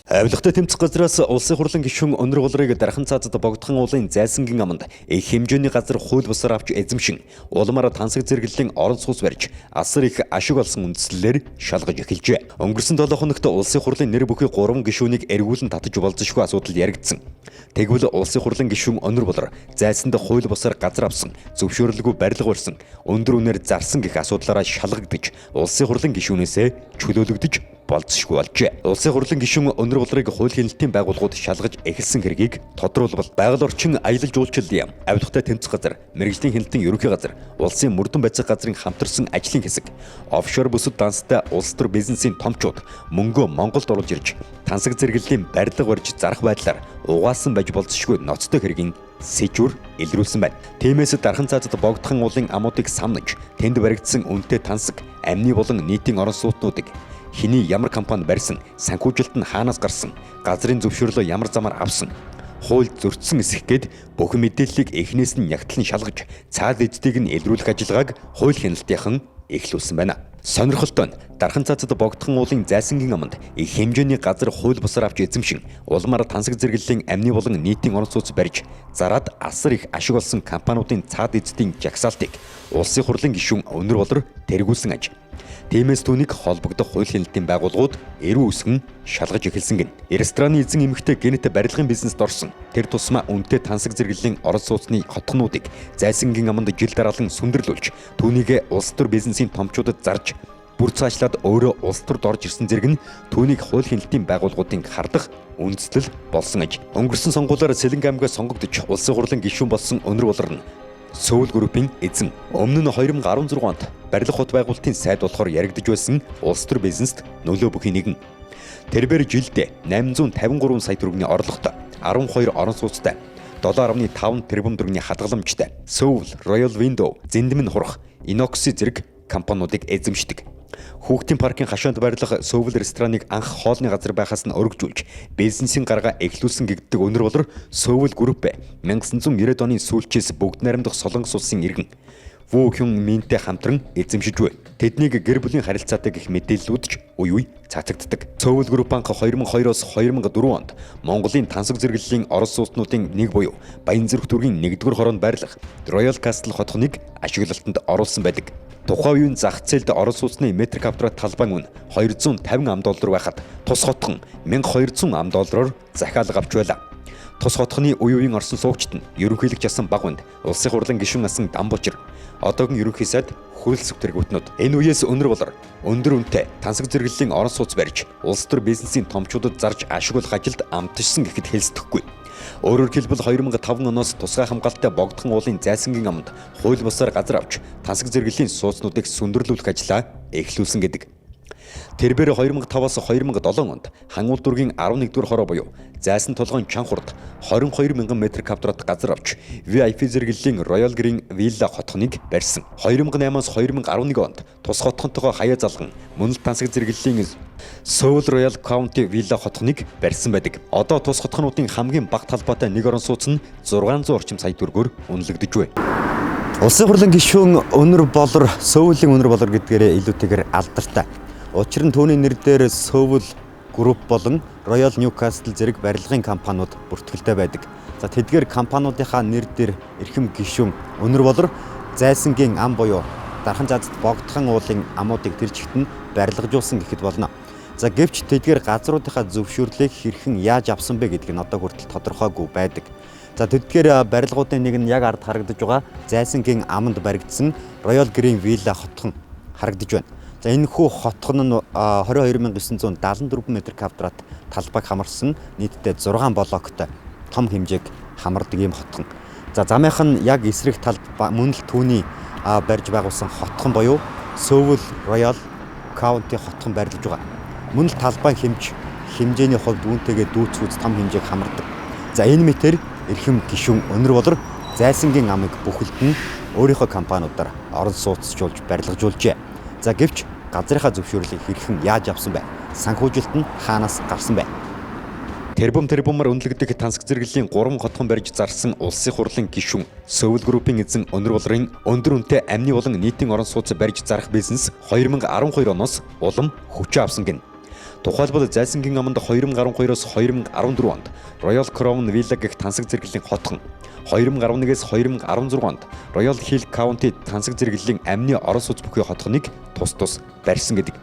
Авилгатай тэмцэх газраас улсын хурлын гишүүн өнөр болрыг дархан цаазад богдхон уулын зайсангийн аманд их хэмжээний газар хууль бусаар авч эзэмшин улмаар тансаг зэрэглэлийн орон сууц барьж асар их ашиг олсон үндслэлээр шалгаж эхэлжээ. Өнгөрсөн 7 хоногт улсын хурлын нэр бүхий 3 гишүүнийг эргүүлэн татаж болзошгүй асуудал яригдсан. Тэгвэл улсын хурлын гишүүн өнөр болор зайсанд хууль бусаар газар авсан, зөвшөөрлгүй барилга барьсан, өндөр үнээр зарсан гэх асуудлаараа шалгагдаж улсын хурлын гишүүнээсээ чөлөөлөгдөж болцсошгүй болжээ. Улсын хурлын гишүүн өнөр болрыг хууль хяналтын байгууллагууд шалгаж эхэлсэн хэргийг тодруулбал байгаль орчин аялал жуулчлалын авилгатай тэмцэх газар, мэргэжлийн хяналтын ерөнхий газар, улсын мөрдөн байцаах газрын хамтарсан ажлын хэсэг, офшор бүсэд данстай улс төр бизнесийн томчууд мөнгөө Монголд оруулж ирж тансаг зэрэглэлийн барилга барьж зарах байдлаар угаасан байж болцсошгүй ноцтой хэргийн сэжүр илрүүлсэн байна. Тиймээс дархан цаазад богдхон уулын амуудыг самнаж тэнд баригдсан үнэтэй тансаг, амны болон нийтийн орон сууцнуудыг хиний ямар компани барьсан, санхүүжилт нь хаанаас гарсан, газрын зөвшөөрлөө ямар замаар авсан, хууль зөрчсөн эсэх гээд бүх мэдээллийг эхнээс нь нягтлан шалгаж, цаад эддийг нь илрүүлэх ажиллагааг хууль хяналтынхан эхлүүлсэн байна. Сонирхолтой нь дархан цаазад богдхон уулын зайсангийн аманд их хэмжээний газар хууль бусаар авч эзэмшин улмаар тансаг зэрэглэлийн амны болон нийтийн орон сууц барьж зарад асар их ашиг олсон компаниудын цаад эддийн жагсаалтыг улсын хурлын гишүүн өнөр болор тэргүүлсэн аж. Тиймээс түүнийг холбогдох хууль хяналтын байгууллагууд эрүү үсгэн шалгаж эхэлсэн гин. Рестораны эзэн эмэгтэй гэнэт барилгын бизнест орсон. Тэр тусмаа үнэтэй тансаг зэрэглэлийн орон сууцны хотгонуудыг зайсангийн аманд жил дараалан сүндэрлүүлж, түүнийг улс төр бизнесийн томчуудад зарж, бүр цаашлаад өөрөө улс төрд орж ирсэн зэрэг нь түүнийг хууль хяналтын байгууллагуудын хардах үндэслэл болсон аж. Өнгөрсөн сонгуулиар Сэлэнг аймгаас сонгогдож улсын хурлын гишүүн болсон өнөр болор нь Сөүл группийн эзэн. Өмнө нь 2016 онд барилга хот байгуулалтын сайд болохоор яригдж байсан улс төр бизнест нөлөө бүхий нэгэн. Тэрбээр жилдээ 853 сая төгрөгийн орлоготой 12 орон сууцтай 7.5 тэрбум төгрөгийн хадгаламжтай Сөүл, Royal Window, Зэндмэн хурах, Inox зэрэг компаниудыг эзэмшдэг. Хүүхдийн паркын хашаанд барилах Сөүл рестораныг анх хоолны газар байхаас нь өргөжүүлж, бизнесийн гаргаа эхлүүлсэн гэгддэг өнөр болор Сөүл групп 1990 оны сүүлчээс бүгд найрамдах Солонгос улсын иргэн Ву Хюн Минтэй хамтран эзэмшиж буй. Тэднийг гэр бүлийн харилцаатай гэх мэдээллүүд ч үе үе цацагддаг. Сөүл групп анх 2002-оос 2004 онд Монголын тансаг зэрэглэлийн орон сууцнуудын нэг буюу Баянзүрх дүүргийн 1-р хороонд байрлах Royal Castle хотхоныг ашиглалтанд оруулсан байдаг. Тухайн үеийн зах зээлд орон сууцны метр квадрат талбайн үн $250 байхад тус хотхон $1200 захиалга авч байлаа. Тус хотхны үеийн орсон суугчид нь ерөнхийлөгч асан Багванд, улсын хурлын гишүүн асан Дамбужир, одоогийн ерөнхий сайд Хүрэлцэг тэргүүтнүүд. Энэ үеэс өнөр болор өндөр үнэтэй тансаг зэрэглэлийн орон сууц барьж, улс төр бизнесийн томчуудад зарж ашиглах ажилд амтжсан гэхэд хэлцдэхгүй. Өөрөөр хэлбэл 2005 оноос тусгай хамгаалалттай богдхон уулын зайсангийн аманд хууль бусаар газар авч тансаг зэрэглэлийн сууцнуудыг сүндэрлүүлэх ажлаа эхлүүлсэн гэдэг. Тэрбээр 2005-аас 2007 онд Хангул дүүргийн 11-р хороо буюу Зайсан толгойн Чанхурд 22,000 м2 газар авч VIP зэрэглэлийн Royal Green Villa хотхоныг барьсан. 2008-аас 2011 онд тус хотхонтойгоо хаяа залган мөн л тансаг зэрэглэлийн Seoul Royal County Villa хотхоныг барьсан байдаг. Одоо тус хотхонуудын хамгийн бага талбайтай нэг орон сууц нь 600 орчим сая төгрөгөөр үнэлэгдэж байна. Улсын хурлын гишүүн өнөр болор Сөүлийн өнөр болор гэдгээрээ илүүтэйгээр алдартай. Учир нь түүний нэр дээр Сөүл групп болон Royal Newcastle зэрэг барилгын компаниуд бүртгэлтэй байдаг. За тэдгээр компаниудынхаа нэр дээр эрхэм гишүүн өнөр болор зайсангийн ам буюу дархан цаазад богдхон уулын амуудыг тэр чигт нь барилгажуулсан гэхэд болно. За гэвч тэдгээр газруудынхаа зөвшөөрлийг хэрхэн яаж авсан бэ гэдг нь одоо хүртэл тодорхойгүй байдаг. За тэдгээр барилгуудын нэг нь яг ард харагдаж байгаа зайсангийн аманд баригдсан Royal Green Villa хотхон харагдаж байна. За энэ хүү хотхон нь 22,974 м2 талбайг хамарсан нийтдээ 6 блоктой том хэмжээг хамардаг юм хотхон. За замынх нь яг эсрэг талд мөн л түүний барьж байгуулсан хотхон буюу Сөүл Royal County хотхон барилж байгаа. Мөн л талбайн хэмжээний хувьд үүнтэйгээ дүүцгүүц том хэмжээг хамардаг. За энэ мэтэр эрхэм гишүүн өнөр болор зайсангийн амыг бүхэлд нь өөрийнхөө компаниудаар орон сууцжуулж барилгажуулжээ. За гэвч газрынхаа зөвшөөрлийг хэрхэн яаж авсан бэ? Санхүүжилт нь хаанаас гарсан бэ? Тэрбумаар үнэлэгдэх тансаг зэрэглэлийн 3 хотхон барьж зарсан улсын хурлын гишүүн Сөүл группийн эзэн өнөр болрын өндөр үнэтэй амны болон нийтийн орон сууц барьж зарах бизнес 2012 оноос улам хүчээ авсан гин. Тухайлбал Зайсангийн аманд 2012-оос 2014 онд Royal Crown Villa гэх тансаг зэрэглэлийн хотхон, 2011-ээс 2016 онд Royal Hill County тансаг зэрэглэлийн амны орон сууц бүхий хотхоныг тус барьсан гэдэг.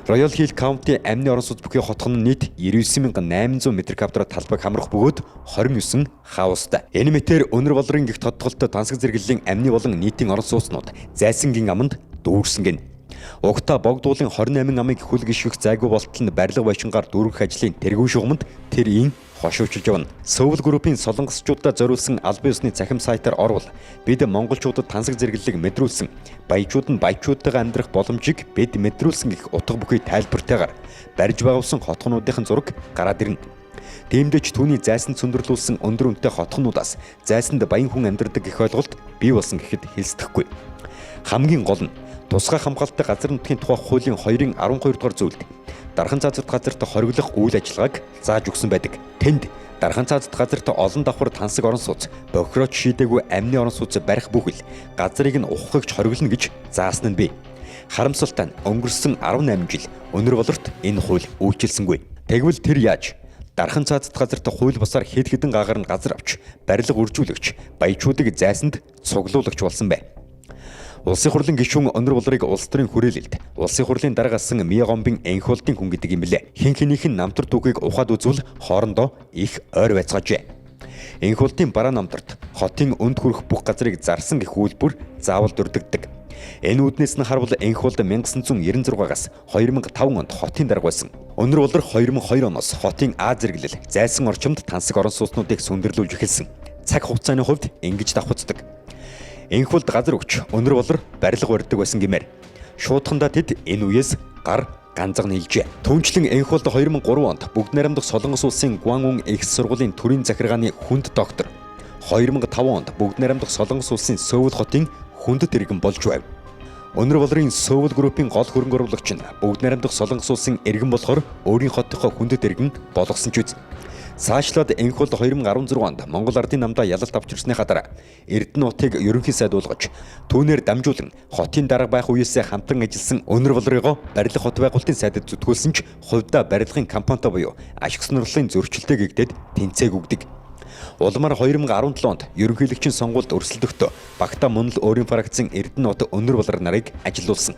Royal Hill County амны орон сууц бүхий хотхон нь нийт 99,800 м2 талбайг хамрах бөгөөд 29 хаустай. Энэ мэтээр өнөр болрын гих тодтголтой тансаг зэрэглэлийн амны болон нийтийн орон сууцнууд Зайсангийн аманд дүүрсэн гэнэ. Угтаа богдуулын 28 амыг хүл гიშгэх зайгүй болтол нь барилга байшингаар дүүргэх ажлын тэргүүн шугамд тэр ийн хошуучилж явна. Сөүл группийн солонгосчуудад зориулсан албан ёсны цахим сайтаар орвол бид монголчуудад тансаг зэрэглэлийг мэдрүүлсэн, баячууд нь баячуудтайгаа амьдрах боломжийг бид мэдрүүлсэн гэх утга бүхий тайлбартайгаар барьж байгуулсан хотхонуудын зураг гараад ирнэ. Тиймдээ ч түүний зайсан цөндөрлүүлсэн өндөр үнэтэй хотхонуудаас зайсанд баян хүн амьдрдаг гэх ойлголт бий болсон гэхэд хэлцдэхгүй. Хамгийн гол нь тусгай хамгаалалттай газар нутгийн тухай хуулийн 2-ын 12 дугаар зүйлд дархан цаазат газарт хориглох үйл ажиллагааг зааж өгсөн байдаг. Тэнд дархан цаазат газарт олон давхар тансаг орон сууц, бохирооч шийдээгүй амны орон сууц барих бүхэл газрыг нь ухагч хориглоно гэж заасан нь бий. Харамсалтай нь өнгөрсөн 18 жил өнөр болорт энэ хууль үйлчилсэнгүй. Тэгвэл тэр яаж дархан цаазат газарт хууль бусаар хэд хэдэн гагаар нь газар авч барилга үржүүлэгч, баячуудыг зайсанд цуглуулагч болсон бэ? Улсын хурлын гишүүн өнөр болрыг улс төрийн хүрээлэлд улсын хурлын дарга асан Мия Гомбын энхүүлтийн хүн гэдэг юм билээ. Хин хэнийх нь намтар дүүгийг ухаад үзвэл хоорондоо их ойр байцгаажээ. Энхүүлтийн бараа намтарт хотын өнд хүрэх бүх газрыг зарсан гэх үйлбэр заавал дурддагддаг. Энэ үүднээс нь харвал энхүүлд 1996-аас 2005 онд хотын дарга байсан. Өнөр болор 2002 оноос хотын А зэрэглэл зайсан орчимд тансаг орон сууцнуудыг сүндэрлүүлж эхэлсэн. Цаг хугацааны хувьд ингэж давхацдаг. Энхүүлд газар өгч өнөр болор барилга барьдаг байсан гэмээр шуудхандаа тэд энэ үеэс гар ганцаг нийлжээ. Түүнчлэн энхүүлд 2003 онд Бүгд найрамдах Солонгос улсын Гуан их сургуулийн төрийн захиргааны хүнд доктор, 2005 онд Бүгд найрамдах Солонгос улсын Сөүл хотын хүндэт иргэн болж байв. Өнөр болрын Сөүл группийн гол хөрөнгө оруулагч нь Бүгд найрамдах Солонгос улсын иргэн болохоор өөрийн хотынхоо хүндэт иргэн болгосон ч үз. Цаашлаад энхүүлд 2016 онд Монгол Ардын намдаа ялалт авчирсныхаа дараа Эрдэнэ нутгийг ерөнхий сайдуулгаж түүнээр дамжуулан хотын дарга байх үеэсээ хамтран ажилласан өнөр болрыгоо барилга хот байгуулалтын сайдад зүтгүүлсэн ч хувьдаа барилгын компанитай буюу ашиг сонирхлын зөрчилтэй гэгдээд тэнцээг өгдөг. Улмаар 2017 онд ерөнхийлөгчийн сонгуульд өрсөлдөхдөө Багтаа Мөнл өөрийн фракцийн Эрдэнэ нут өнөр болор нарыг ажилуулсан.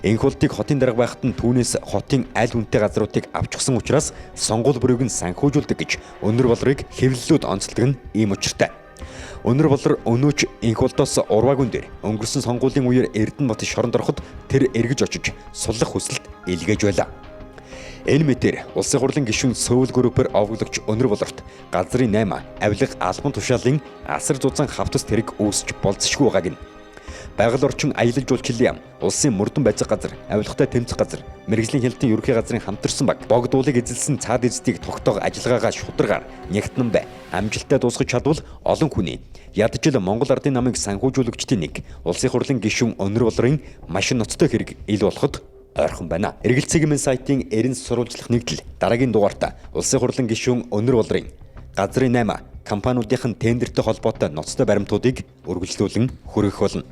Энхүүлтийг хотын дарга байхад нь түүнээс хотын аль хүнтэй газруудыг авчихсан учраас сонгууль бүрийг нь санхүүжүүлдэг гэж өнөр болрыг хэвлэлүүд онцлдог нь ийм учиртай. Өнөр болор өнөөч энхүүлтоос урваагүй дээр өнгөрсөн сонгуулийн үеэр Эрдэнэ нутгийн шоронд ороход тэр эргэж очиж суллах хүсэлт илгээж байлаа. Энэ мэтэр улсын хурлын гишүүн Сөүл группээр овоглогч өнөр болорт газрын 8 авилга албан тушаалын асар зузаан хавтас тэрэг үүсч болцсошгүй байгааг нь. Байгаль орчин аялал жуулчлалын яам, улсын мөрдөн байцаах газар, авилгатай тэмцэх газар, мэрэгжлийн хяналтын ерөнхий газрын хамтарсан баг, богдуулыг эзэлсэн цаад эзэдийг тогтоох ажиллагаагаа шударгаар нягтнан бай. Амжилттай дуусгаж чадвал олон хүний ядчил Монгол Ардын намыг санхүүжүүлэгчдийн нэг улсын хурлын гишүүн өнөр болрын маш ноцтой хэрэг ил болоход ойрхон байна. Эргэлцээгийн сайтын эрен сурвалжлах нэгдэл дараагийн дугаартаа улсын хурлын гишүүн өнөр болрын газрын 8 компаниудын тендертэй холбоотой ноцтой баримтуудыг үргэлжлүүлэн хүргэх болно.